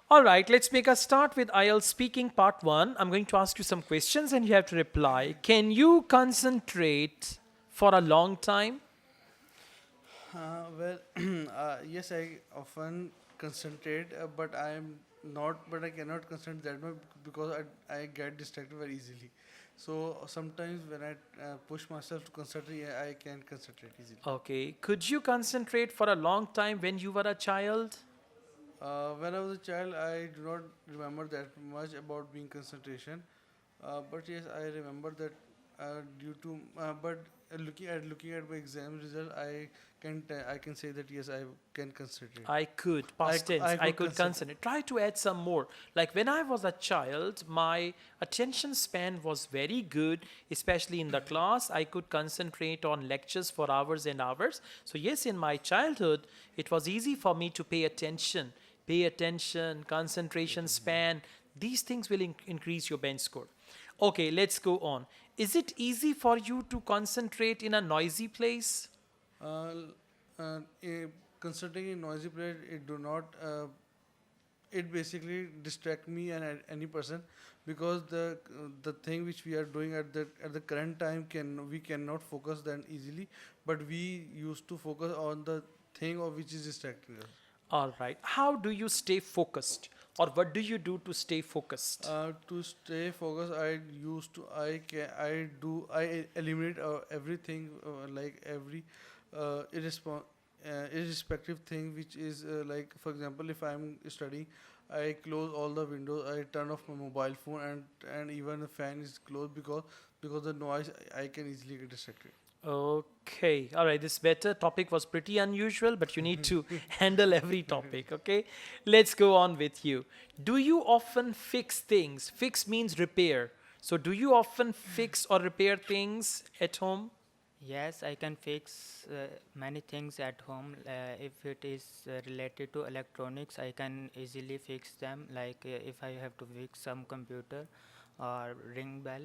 All right, let's make a start with IELTS speaking part 1. I'm going to ask you some questions and you have to reply. Can you concentrate for a long time? Well, yes, I often concentrate, but but I cannot concentrate that much because I get distracted very easily. So sometimes when I push myself to concentrate, yeah, I can concentrate easily. Okay, could you concentrate for a long time when you were a child? When I was a child, I do not remember that much about being concentration. But yes, I remember that due to but looking at my exam result, I can say that yes, I can concentrate. I could, past tense, I I could could concentrate. concentrate. Try to add some more. Like when I was a child, my attention span was very good, especially in the class. I could concentrate on lectures for hours and hours. So, yes, in my childhood, it was easy for me to pay attention. Pay attention, concentration span. These things will increase your bench score. Okay, let's go on. Is it easy for you to concentrate in a noisy place? Uh, Concentrating in noisy place, it do not. It basically distract me and any person because the thing which we are doing at the current time we cannot focus that easily, but we used to focus on the thing of which is distracting us. All right. How do you stay focused? Or what do you do to stay focused? To stay focused, I eliminate everything, like every irrespective thing which is like, for example, if I'm studying, I close all the windows, I turn off my mobile phone, and even the fan is closed because the noise, I can easily get distracted. Okay. All right. This better topic was pretty unusual, but you need to handle every topic. Okay. Let's go on with you. Do you often fix things? Fix means repair. So, do you often fix or repair things at home? Yes, I can fix many things at home. If it is related to electronics, I can easily fix them. Like if I have to fix some computer or ring bell,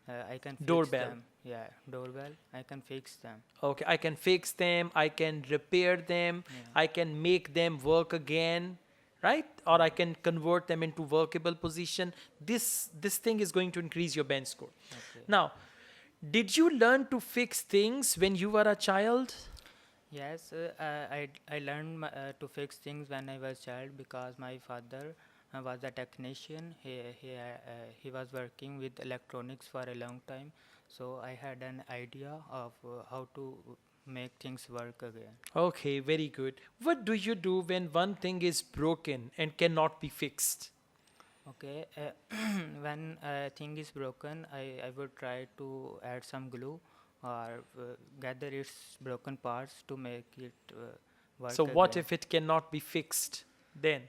I can fix Doorbell. them. Yeah, doorbell, I can fix them. Okay. I can fix them. I can repair them. Yeah. I can make them work again. Right? Or I can convert them into workable position. This thing is going to increase your bench score. Okay. Now, did you learn to fix things when you were a child? Yes, I learned to fix things when I was child because my father was a technician. He was working with electronics for a long time, so I had an idea of how to make things work again. Okay, very good. What do you do when one thing is broken and cannot be fixed? Okay, when a thing is broken, I would try to add some glue or gather its broken parts to make it So, work what again. if it cannot be fixed then?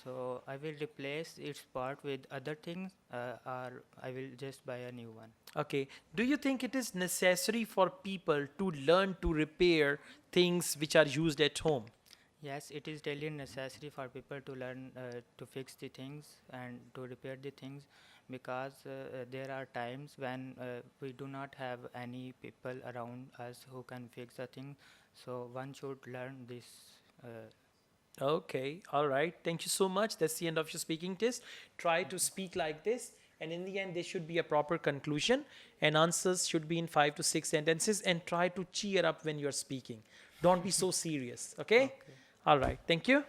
So I will replace its part with other things, or I will just buy a new one. Okay, do you think it is necessary for people to learn to repair things which are used at home? Yes, it is really necessary for people to learn to fix the things and to repair the things because there are times when we do not have any people around us who can fix the thing. So one should learn this. Uh, Okay, all right. Thank you so much. That's the end of your speaking test. Try to speak like this, and in the end, there should be a proper conclusion, and answers should be in 5 to 6 sentences. And try to cheer up when you're speaking. Don't be so serious, okay? okay. All right. Thank you.